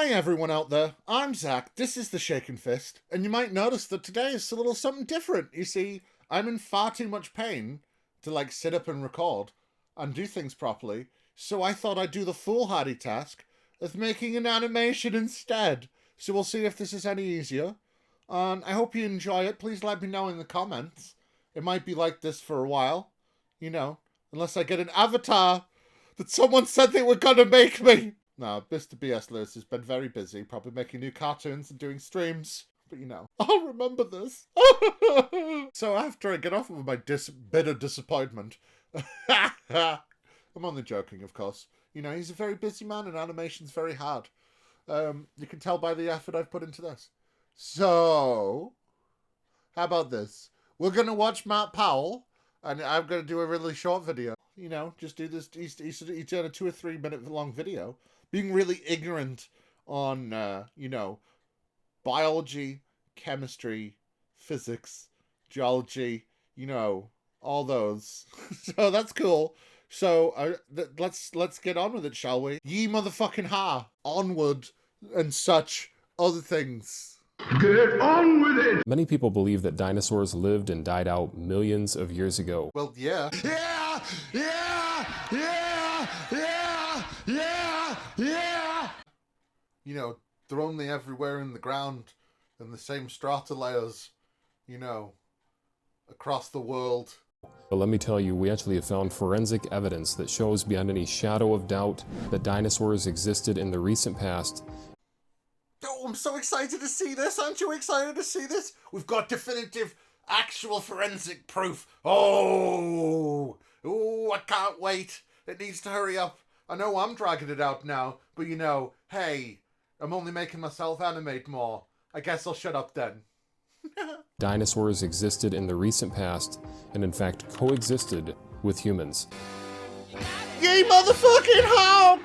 Hi everyone out there, I'm Zach, this is the Shaken Fist, and you might notice that today is a little something different. You see, I'm in far too much pain to sit up and record and do things properly, so I thought I'd do the foolhardy task of making an animation instead. So we'll see if this is any easier, and I hope you enjoy it. Please let me know in the comments. It might be like this for a while, unless I get an avatar that someone said they were gonna make me. No, Mr. B.S. Lewis has been very busy, probably making new cartoons and doing streams. But I'll remember this. So after I get off of my bitter disappointment, I'm only joking, of course. He's a very busy man and animation's very hard. You can tell by the effort I've put into this. So, how about this? We're going to watch Matt Powell, and I'm going to do a really short video. Just do this. He's done a 2 or 3 minute long video, being really ignorant on, biology, chemistry, physics, geology, all those. So that's cool. So let's get on with it, shall we? Ye motherfucking ha! Onward and such other things. Get on with it! Many people believe that dinosaurs lived and died out millions of years ago. Well, yeah. Yeah! Yeah! Yeah! Yeah! Yeah! Yeah! They're only everywhere in the ground, and the same strata layers, across the world. But let me tell you, we actually have found forensic evidence that shows beyond any shadow of doubt that dinosaurs existed in the recent past. Oh, I'm so excited to see this. Aren't you excited to see this? We've got definitive, actual forensic proof. Oh, I can't wait. It needs to hurry up. I know I'm dragging it out now, but hey, I'm only making myself animate more. I guess I'll shut up then. Dinosaurs existed in the recent past, and in fact coexisted with humans. Yay, motherfucking how!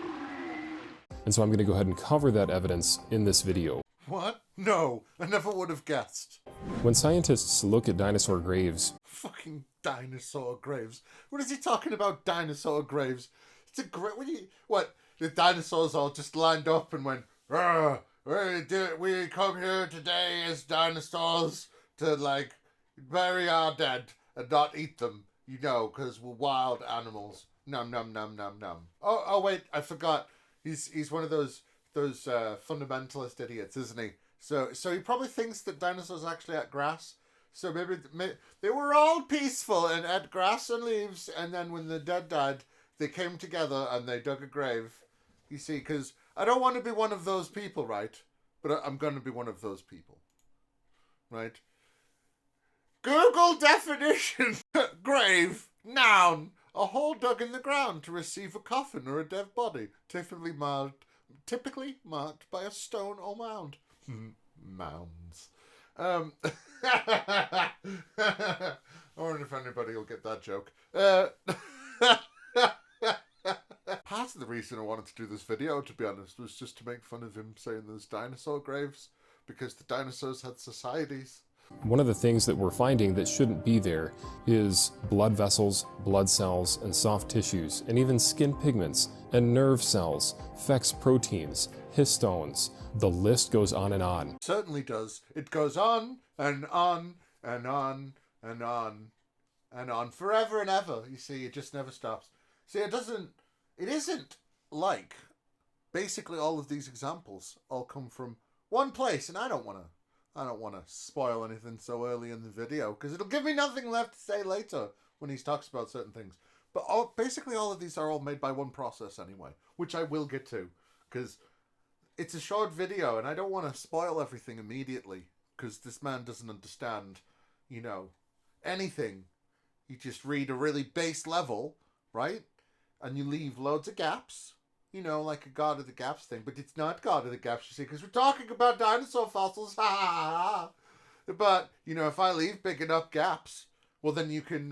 And so I'm going to go ahead and cover that evidence in this video. What? No, I never would have guessed. When scientists look at dinosaur graves... Fucking dinosaur graves. What is he talking about, dinosaur graves? It's a great... What? The dinosaurs all just lined up and went, we come here today as dinosaurs to, bury our dead and not eat them, because we're wild animals. Num, num, num, num, num. Oh, wait, I forgot. He's one of those fundamentalist idiots, isn't he? So he probably thinks that dinosaurs actually ate grass. So maybe they were all peaceful and ate grass and leaves, and then when the dead died, they came together and they dug a grave. You see, because I don't want to be one of those people, right? But I'm going to be one of those people, right? Google definition. Grave, noun. A hole dug in the ground to receive a coffin or a dead body, typically marked by a stone or mound. Mounds. I wonder if anybody will get that joke. Part of the reason I wanted to do this video, to be honest, was just to make fun of him saying there's dinosaur graves, because the dinosaurs had societies. One of the things that we're finding that shouldn't be there is blood vessels, blood cells, and soft tissues, and even skin pigments, and nerve cells, FEX proteins, histones. The list goes on and on. It certainly does. It goes on and on and on and on and on forever and ever. You see, it just never stops. See, it isn't like basically all of these examples all come from one place, and I don't want to spoil anything so early in the video, because it'll give me nothing left to say later when he talks about certain things. But basically all of these are all made by one process anyway, which I will get to, because it's a short video and I don't want to spoil everything immediately, because this man doesn't understand, anything. You just read a really base level, right? And you leave loads of gaps. Like a God of the Gaps thing, but it's not God of the Gaps, you see, because we're talking about dinosaur fossils. But if I leave big enough gaps, well, then you can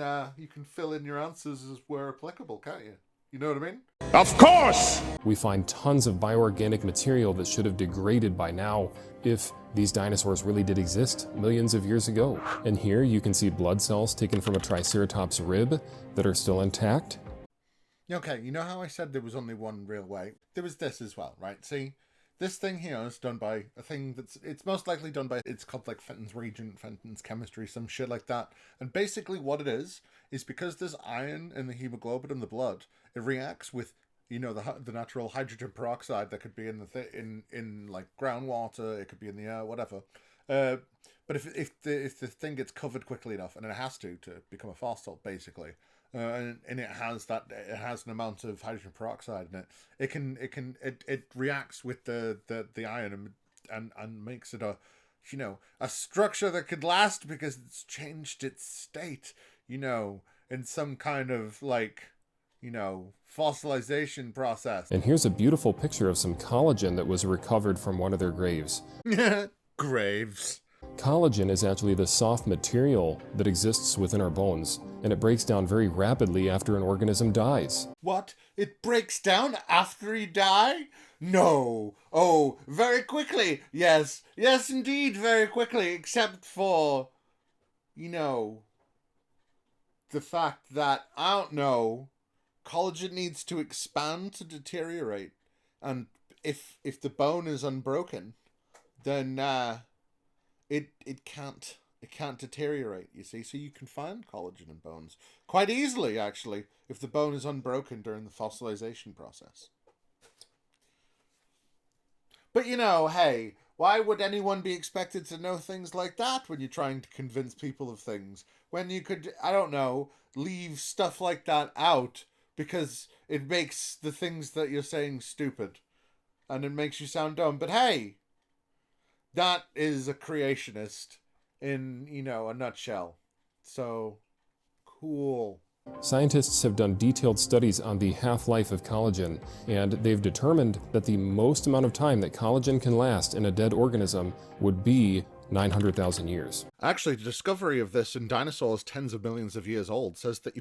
fill in your answers as where applicable, can't you? You know what I mean? Of course! We find tons of bioorganic material that should have degraded by now if these dinosaurs really did exist millions of years ago. And here you can see blood cells taken from a Triceratops rib that are still intact. Okay, you know how I said there was only one real way? There was this as well, right? See, This thing here is done by a thing it's most likely done by, it's called like Fenton's reagent, Fenton's chemistry, some shit like that. And basically what it is because there's iron in the hemoglobin in the blood, it reacts with, you know, the natural hydrogen peroxide that could be in in like groundwater, it could be in the air, whatever. But if the thing gets covered quickly enough, and it has to become a fossil, basically, and it has an amount of hydrogen peroxide in it, it reacts with the iron and makes it a, you know, a structure that could last because it's changed its state, you know, in some kind of like, you know, fossilization process. And here's a beautiful picture of some collagen that was recovered from one of their graves. Graves. Collagen is actually the soft material that exists within our bones, and it breaks down very rapidly after an organism dies. What? It breaks down after you die? No. Oh, very quickly. Yes. Yes, indeed, very quickly. Except for, you know, the fact that, I don't know, collagen needs to expand to deteriorate. And if the bone is unbroken, then it can't deteriorate, you see. So you can find collagen in bones quite easily, actually, if the bone is unbroken during the fossilization process. But, you know, hey, why would anyone be expected to know things like that when you're trying to convince people of things? When you could, I don't know, leave stuff like that out because it makes the things that you're saying stupid and it makes you sound dumb. But hey, that is a creationist in, you know, a nutshell. So, cool. Scientists have done detailed studies on the half-life of collagen, and they've determined that the most amount of time that collagen can last in a dead organism would be 900,000 years. Actually, the discovery of this in dinosaurs tens of millions of years old says that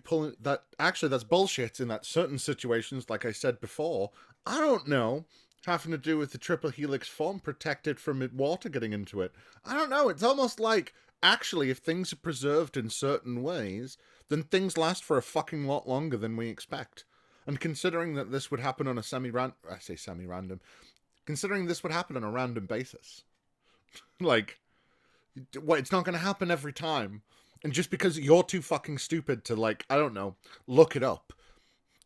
that's bullshit in that certain situations, like I said before, I don't know, having to do with the triple helix form protected from water getting into it. I don't know, it's almost like, actually, if things are preserved in certain ways, then things last for a fucking lot longer than we expect. And considering that this would happen on a considering this would happen on a random basis. Like, what, it's not going to happen every time. And just because you're too fucking stupid to, like, I don't know, look it up,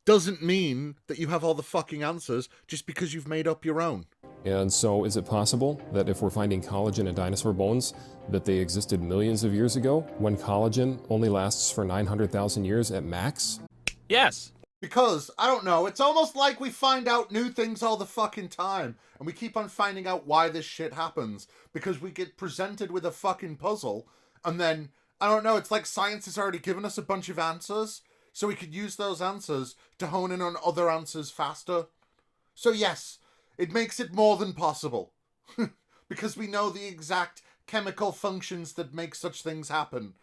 doesn't mean that you have all the fucking answers just because you've made up your own. And so is it possible that if we're finding collagen in dinosaur bones, that they existed millions of years ago, when collagen only lasts for 900,000 years at max? Yes. Because, I don't know, it's almost like we find out new things all the fucking time, and we keep on finding out why this shit happens, because we get presented with a fucking puzzle, and then, I don't know, it's like science has already given us a bunch of answers, so we could use those answers to hone in on other answers faster. So yes, it makes it more than possible. Because we know the exact chemical functions that make such things happen.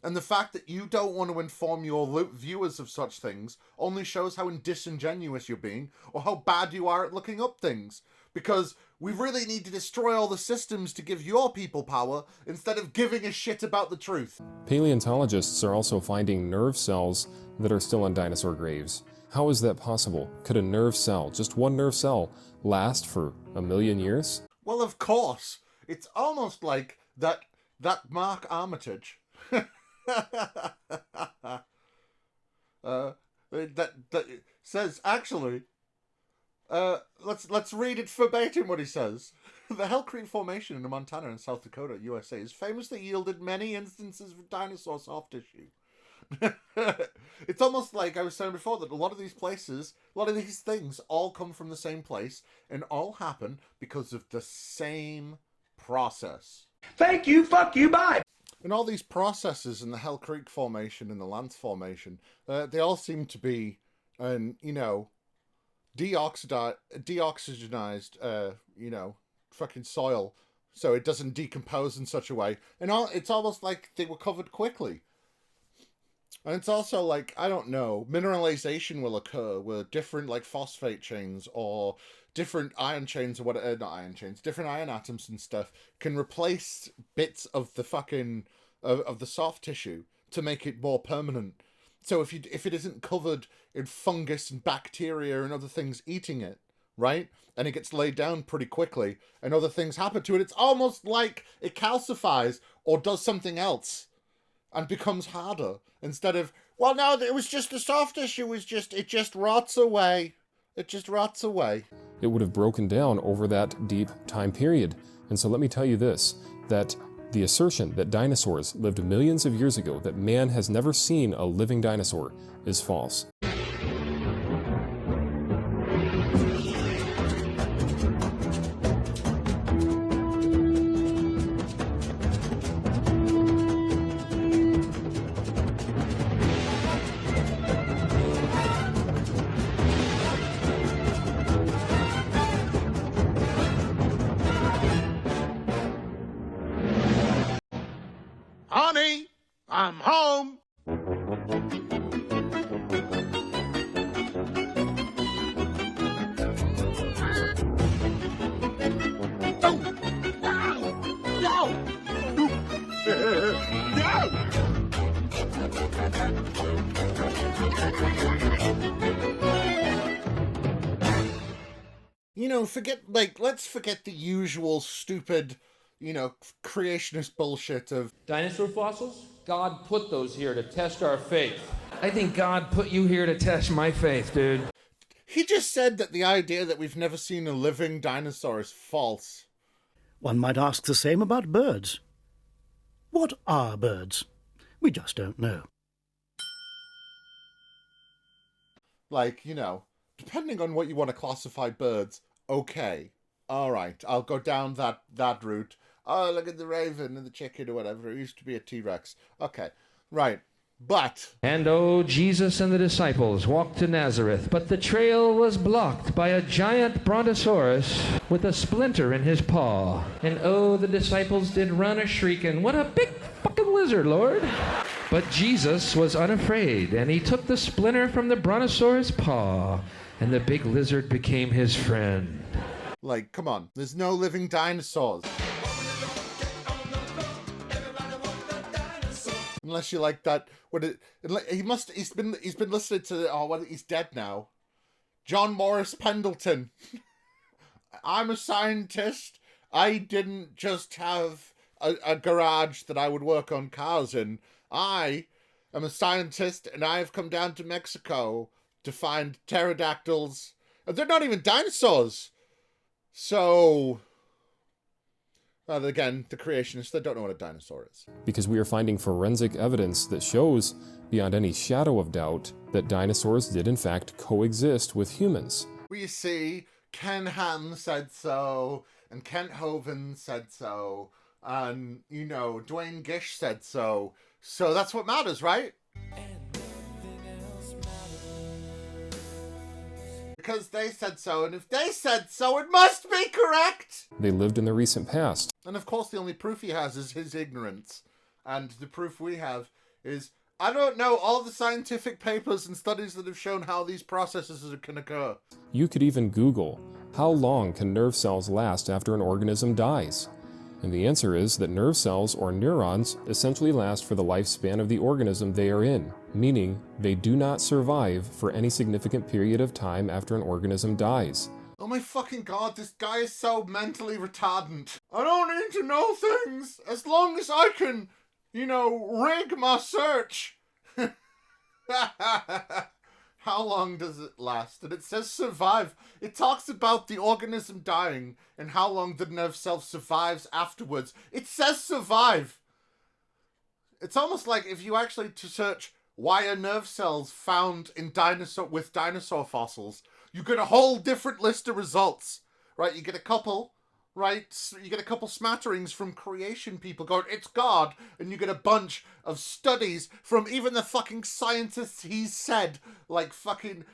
And the fact that you don't want to inform your viewers of such things only shows how disingenuous you're being, or how bad you are at looking up things. Because we really need to destroy all the systems to give your people power, instead of giving a shit about the truth. Paleontologists are also finding nerve cells that are still in dinosaur graves. How is that possible? Could a nerve cell, just one nerve cell, last for 1 million years? Well, of course. It's almost like that Mark Armitage. That says, actually, let's read it verbatim what he says. The Hell Creek Formation in Montana and South Dakota, USA, is famously yielded many instances of dinosaur soft tissue. It's almost like I was saying before, that a lot of these places, a lot of these things all come from the same place and all happen because of the same process. Thank you, fuck you, bye. And all these processes in the Hell Creek Formation and the Lance Formation, they all seem to be, you know, deoxygenized, you know, fucking soil, so it doesn't decompose in such a way. And it's almost like they were covered quickly. And it's also like, I don't know, mineralization will occur where different, like, phosphate chains or different iron chains or whatever, not iron chains, different iron atoms and stuff can replace bits of the fucking, of the soft tissue to make it more permanent. So if it isn't covered in fungus and bacteria and other things eating it, right? And it gets laid down pretty quickly, and other things happen to it. It's almost like it calcifies or does something else and becomes harder instead of, well, no, it was just a soft tissue. It just rots away. It just rots away. It would have broken down over that deep time period. And so let me tell you this, that the assertion that dinosaurs lived millions of years ago, that man has never seen a living dinosaur, is false. Honey, I'm home. You know, let's forget the usual stupid, creationist bullshit of Dinosaur fossils? God put those here to test our faith. I think God put you here to test my faith, dude. He just said that the idea that we've never seen a living dinosaur is false. One might ask the same about birds. What are birds? We just don't know. Depending on what you want to classify birds, okay. Alright, I'll go down that route. Oh, look at the raven and the chicken or whatever. It used to be a T-Rex. Okay, right. But... And oh, Jesus and the disciples walked to Nazareth, but the trail was blocked by a giant brontosaurus with a splinter in his paw. And oh, the disciples did run a-shrieking, what a big fucking lizard, Lord! But Jesus was unafraid, and he took the splinter from the brontosaurus' paw, and the big lizard became his friend. Come on. There's no living dinosaurs. Unless you like that, he's been listening to, he's dead now. John Morris Pendleton. I'm a scientist. I didn't just have a garage that I would work on cars in. I am a scientist, and I have come down to Mexico to find pterodactyls. And they're not even dinosaurs. So... again, the creationists, they don't know what a dinosaur is. Because we are finding forensic evidence that shows, beyond any shadow of doubt, that dinosaurs did in fact coexist with humans. We see Ken Ham said so, and Kent Hovind said so, and, Dwayne Gish said so. So that's what matters, right? Because they said so, and if they said so, it must be correct! They lived in the recent past. And of course the only proof he has is his ignorance. And the proof we have is, I don't know all the scientific papers and studies that have shown how these processes can occur. You could even Google, how long can nerve cells last after an organism dies? And the answer is that nerve cells, or neurons, essentially last for the lifespan of the organism they are in, meaning they do not survive for any significant period of time after an organism dies. Oh my fucking god, this guy is so mentally retardant. I don't need to know things, as long as I can, rig my search. How long does it last? And it says survive. It talks about the organism dying and how long the nerve cell survives afterwards. It says survive. It's almost like if you actually search why are nerve cells found in dinosaur fossils, you get a whole different list of results, right? You get a couple, right? You get a couple smatterings from creation people going, it's God, and you get a bunch of studies from even the fucking scientists he said, like fucking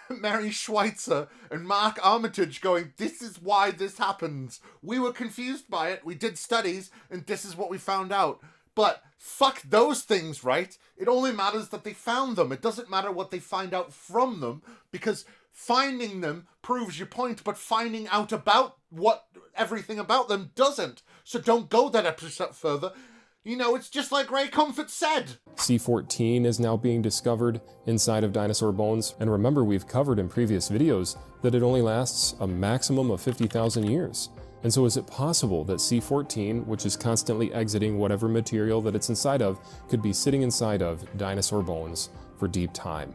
Mary Schweitzer and Mark Armitage going, this is why this happens. We were confused by it, we did studies, and this is what we found out. But fuck those things, right? It only matters that they found them. It doesn't matter what they find out from them, because finding them proves your point, but finding out about everything about them doesn't. So don't go that step further. You know, it's just like Ray Comfort said. C14 is now being discovered inside of dinosaur bones. And remember, we've covered in previous videos that it only lasts a maximum of 50,000 years. And so is it possible that C14, which is constantly exiting whatever material that it's inside of, could be sitting inside of dinosaur bones for deep time?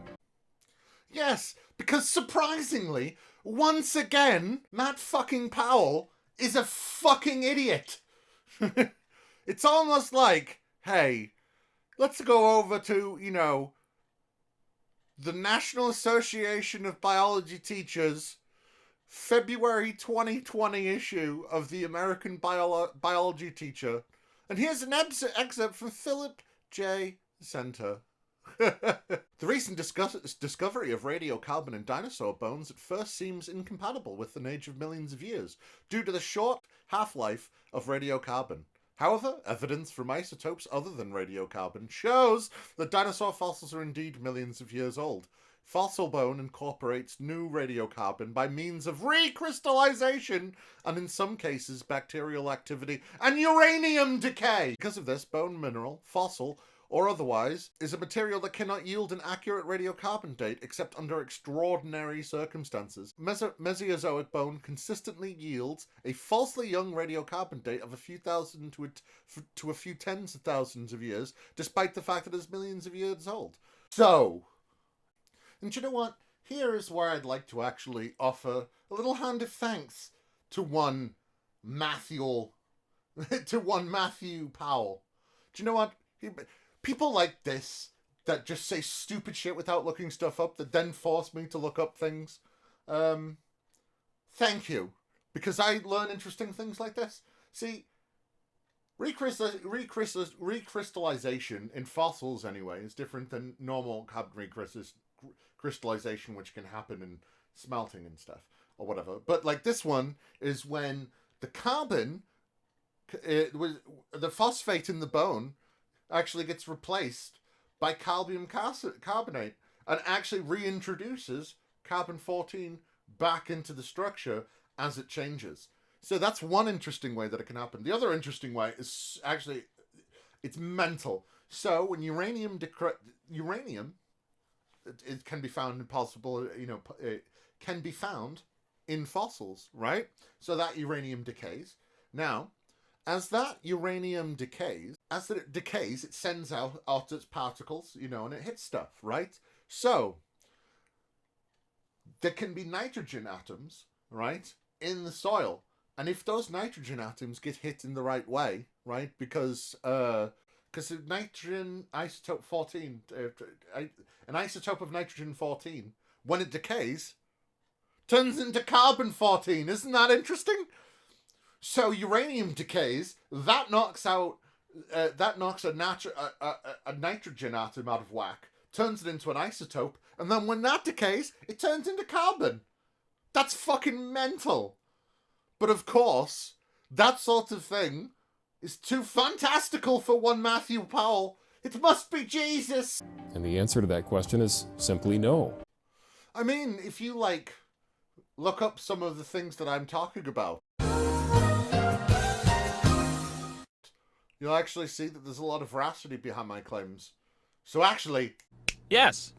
Yes, because surprisingly, once again, Matt fucking Powell is a fucking idiot. It's almost like, hey, let's go over to, you know, the National Association of Biology Teachers February 2020 issue of the American Biology Teacher. And here's an excerpt from Philip J. Center. The recent discovery of radiocarbon in dinosaur bones at first seems incompatible with an age of millions of years, due to the short half-life of radiocarbon. However, evidence from isotopes other than radiocarbon shows that dinosaur fossils are indeed millions of years old. Fossil bone incorporates new radiocarbon by means of recrystallization and, in some cases, bacterial activity and uranium decay. Because of this, bone mineral, fossil, or otherwise, is a material that cannot yield an accurate radiocarbon date except under extraordinary circumstances. Mesozoic bone consistently yields a falsely young radiocarbon date of a few thousand to a few tens of thousands of years, despite the fact that it's millions of years old. So, and you know what? Here is where I'd like to actually offer a little hand of thanks to one Matthew Powell. Do you know what? People like this that just say stupid shit without looking stuff up, that then force me to look up things. Thank you. Because I learn interesting things like this. See, recrystallization in fossils anyway is different than normal carbon recrystallization, which can happen in smelting and stuff or whatever. But like this one is when the carbon, the phosphate in the bone actually gets replaced by calcium carbonate and actually reintroduces carbon-14 back into the structure as it changes. So that's one interesting way that it can happen. The other interesting way is actually, it's mental. So when uranium, it can be found in it can be found in fossils, right? So that uranium decays. Now, as that uranium decays, it sends out its particles, and it hits stuff, right? So, there can be nitrogen atoms, right, in the soil. And if those nitrogen atoms get hit in the right way, right, because nitrogen isotope 14, an isotope of nitrogen 14, when it decays, turns into carbon-14. Isn't that interesting? So uranium decays, that knocks a nitrogen atom out of whack, turns it into an isotope, and then when that decays, it turns into carbon. That's fucking mental. But of course, that sort of thing is too fantastical for one Matthew Powell. It must be Jesus. And the answer to that question is simply no. I mean, if you, look up some of the things that I'm talking about, you'll actually see that there's a lot of veracity behind my claims. So actually... Yes.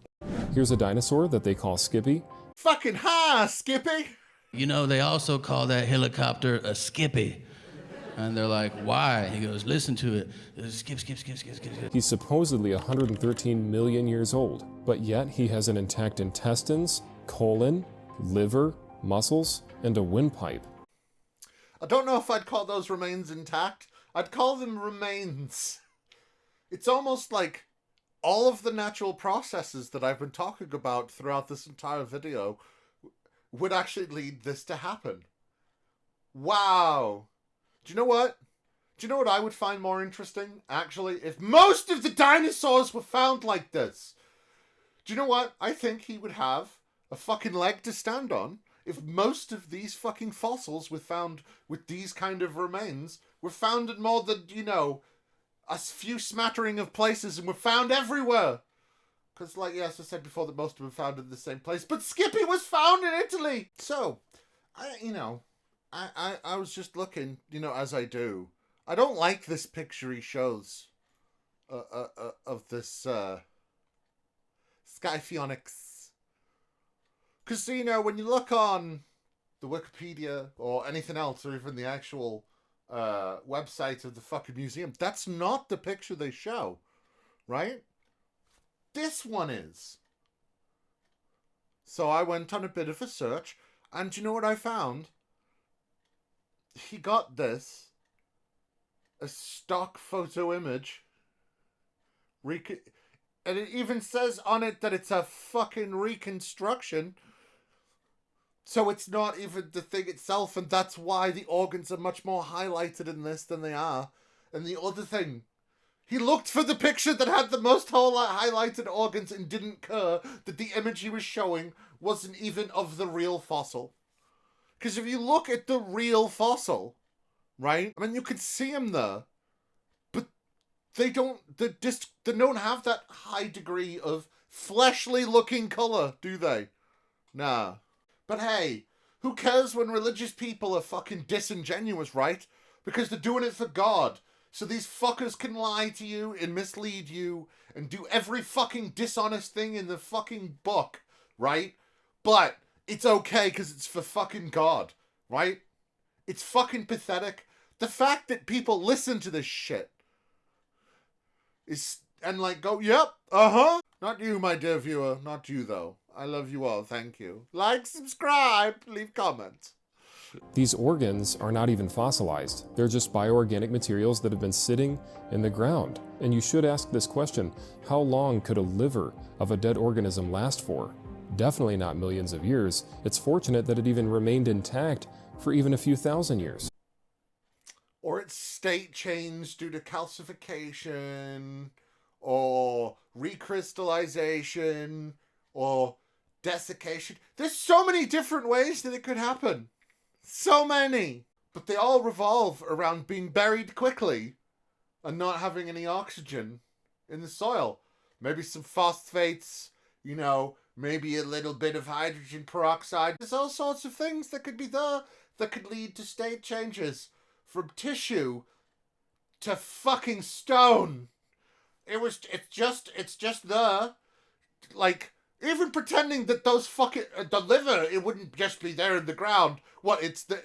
Here's a dinosaur that they call Skippy. Fucking ha, Skippy! You know, they also call that helicopter a Skippy. And they're like, why? He goes, listen to it. Skip, skip, skip, skip, skip, skip. He's supposedly 113 million years old, but yet he has an intact intestines, colon, liver, muscles, and a windpipe. I don't know if I'd call those remains intact. I'd call them remains. It's almost like all of the natural processes that I've been talking about throughout this entire video would actually lead this to happen. Wow. Do you know what? Do you know what I would find more interesting, actually? If most of the dinosaurs were found like this. Do you know what? I think he would have a fucking leg to stand on if most of these fucking fossils were found with these kind of remains were found in more than, a few smattering of places and were found everywhere. Because, yes, I said before that most of them were found in the same place, but Skippy was found in Italy! So, I was just looking, as I do, I don't like this picture he shows of this Skyphionics. Because, you know, when you look on the Wikipedia or anything else, or even the actual website of the fucking museum, that's not the picture they show, right? This one is. So I went on a bit of a search, and you know what I found? He got this, a stock photo image, and it even says on it that it's a fucking reconstruction. So it's not even the thing itself, and that's why the organs are much more highlighted in this than they are. And the other thing, he looked for the picture that had the most highlighted organs and didn't care that the image he was showing wasn't even of the real fossil. Because if you look at the real fossil, right? I mean, you could see him there, but they don't have that high degree of fleshly looking color, do they? Nah. But hey, who cares when religious people are fucking disingenuous, right? Because they're doing it for God. So these fuckers can lie to you and mislead you and do every fucking dishonest thing in the fucking book, right? But it's okay because it's for fucking God, right? It's fucking pathetic. The fact that people listen to this shit is, and like go, yep, uh-huh. Not you, my dear viewer. Not you, though. I love you all. Thank you. Like, subscribe, leave comments. These organs are not even fossilized. They're just bioorganic materials that have been sitting in the ground. And you should ask this question, how long could a liver of a dead organism last for? Definitely not millions of years. It's fortunate that it even remained intact for even a few thousand years. Or its state changed due to calcification, or recrystallization, or desiccation. There's so many different ways that it could happen. So many. But they all revolve around being buried quickly and not having any oxygen in the soil. Maybe some phosphates, you know, maybe a little bit of hydrogen peroxide. There's all sorts of things that could be there that could lead to state changes from tissue to fucking stone. It's just there. Like, even pretending that those fucking, the liver, it wouldn't just be there in the ground.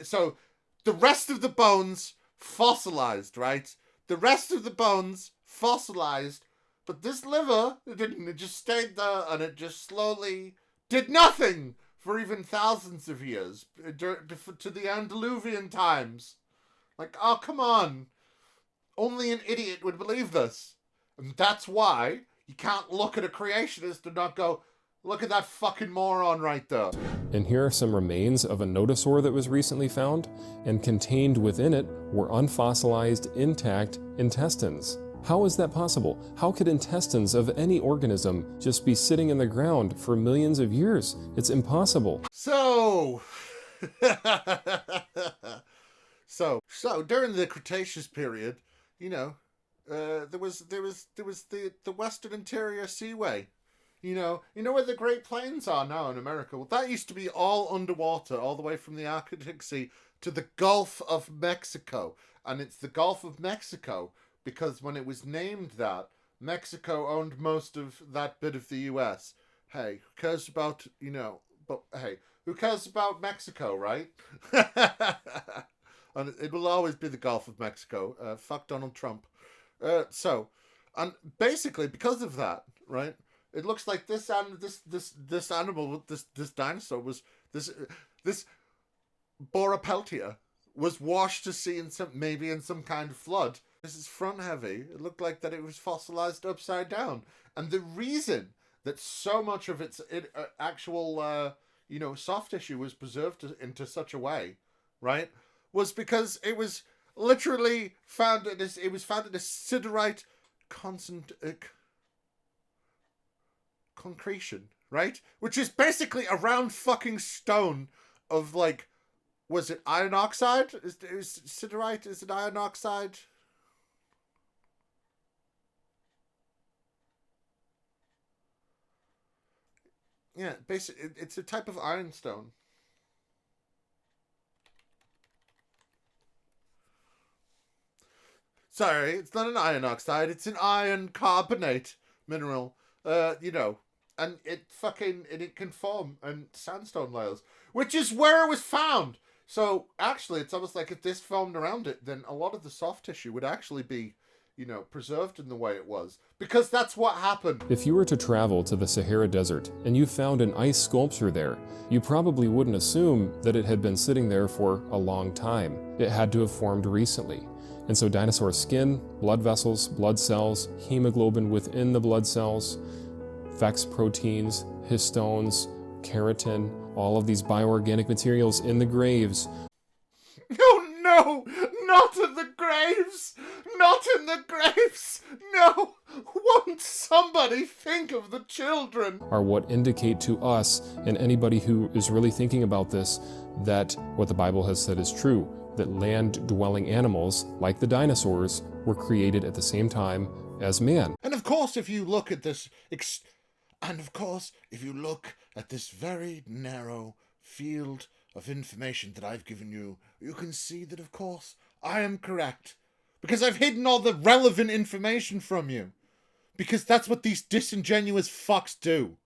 So the rest of the bones fossilized, right? The rest of the bones fossilized, but this liver, it didn't. It just stayed there, and it just slowly did nothing for even thousands of years, to the Antediluvian times. Like, oh, come on. Only an idiot would believe this. And that's why you can't look at a creationist and not go, look at that fucking moron right there. And here are some remains of a nodosaur that was recently found, and contained within it were unfossilized, intact intestines. How is that possible? How could intestines of any organism just be sitting in the ground for millions of years? It's impossible. So during the Cretaceous period, you know, there was the Western Interior Seaway. You know where the Great Plains are now in America? Well, that used to be all underwater, all the way from the Arctic Sea to the Gulf of Mexico. And it's the Gulf of Mexico because when it was named that, Mexico owned most of that bit of the U.S. Hey, who cares about, but hey, who cares about Mexico, right? And it will always be the Gulf of Mexico. Fuck Donald Trump. And basically, because of that, right, it looks like this animal, this dinosaur was this Boropeltia was washed to sea in some kind of flood. This is front heavy. It looked like that it was fossilized upside down, and the reason that so much of its actual soft tissue was preserved into such a way, right, was because it was literally found in a siderite concretion, right? Which is basically a round fucking stone of, like, was it iron oxide? Is siderite? Is it iron oxide? Yeah, basically, it's a type of ironstone. Sorry, it's not an iron oxide, it's an iron carbonate mineral. And it can form in sandstone layers, which is where it was found. So actually, it's almost like if this formed around it, then a lot of the soft tissue would actually be, preserved in the way it was, because that's what happened. If you were to travel to the Sahara Desert and you found an ice sculpture there, you probably wouldn't assume that it had been sitting there for a long time. It had to have formed recently. And so dinosaur skin, blood vessels, blood cells, hemoglobin within the blood cells, FEX proteins, histones, keratin, all of these bioorganic materials in the graves. Oh no! Not in the graves! Not in the graves! No! Won't somebody think of the children? Are what indicate to us and anybody who is really thinking about this that what the Bible has said is true, that land-dwelling animals, like the dinosaurs, were created at the same time as man. And of course, if you look at this very narrow field of information that I've given you, you can see that, of course, I am correct. Because I've hidden all the relevant information from you. Because that's what these disingenuous fucks do.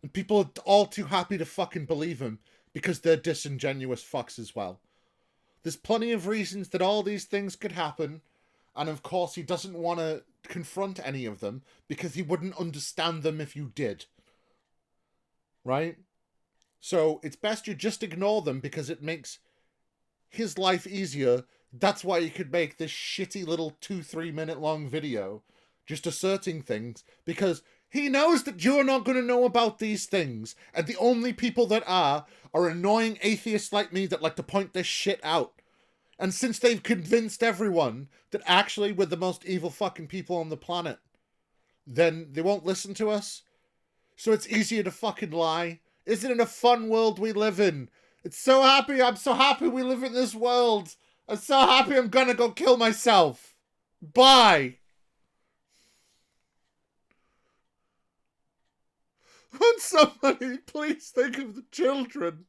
And people are all too happy to fucking believe them, because they're disingenuous fucks as well. There's plenty of reasons that all these things could happen, and of course he doesn't want to confront any of them, because he wouldn't understand them if you did. Right? So it's best you just ignore them, because it makes his life easier. That's why he could make this shitty little 2-3 minute long video just asserting things, because he knows that you're not going to know about these things, and the only people that are annoying atheists like me that like to point this shit out. And since they've convinced everyone that actually we're the most evil fucking people on the planet, then they won't listen to us. So it's easier to fucking lie. Isn't it a fun world we live in? I'm so happy we live in this world. I'm so happy I'm gonna go kill myself. Bye. Won't somebody please think of the children?